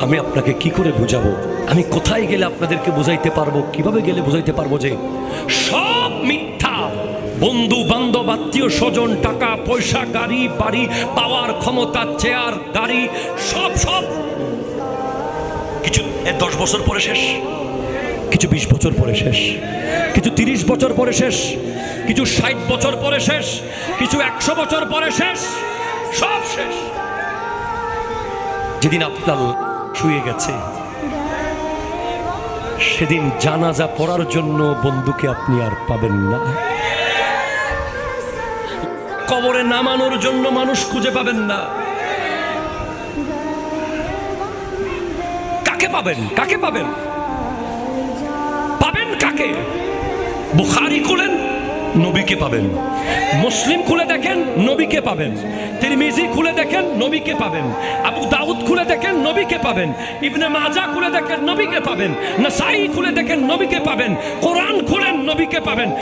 আমি আপনাকে কি করে বুঝাবো? আমি কোথায় গেলে আপনাদেরকে বুঝাইতে পারবো? কিভাবে গেলে বুঝাইতে পারবো যে সব মিথ্যা? বন্ধু বান্ধব, আত্মীয় স্বজন, টাকা পয়সা, গাড়ি বাড়ি, পাওয়ার ক্ষমতা, চেয়ার গাড়ি, সব সব কিছু 10 বছর পরে শেষ, কিছু 20 বছর পরে শেষ, কিছু 30 বছর পরে শেষ, কিছু 60 বছর পরে শেষ, কিছু 100 বছর পরে শেষ, সব শেষ। যেদিন আপনার শুয়ে গেছে সেদিন জানাজা পড়ার জন্য বন্ধুকে আপনি আর পাবেন না। কবরে নামানোর জন্য মানুষ খুঁজে পাবেন না। কাকে পাবেন? কাকে পাবেন? পাবেন কাকে? বুখারী খুলেন, নবীকে পাবেন। মুসলিম খুলে দেখেন, নবীকে পাবেন। তিরমিজি খুলে দেখেন, নবীকে পাবেন। আবু দাউদ খুলে দেখেন, নবীকে পাবেন। ইবনে মাজাহ খুলে দেখেন, নবীকে পাবেন। নাসাই খুলে দেখেন, নবীকে পাবেন। কোরআন খুলেন, নবীকে পাবেন।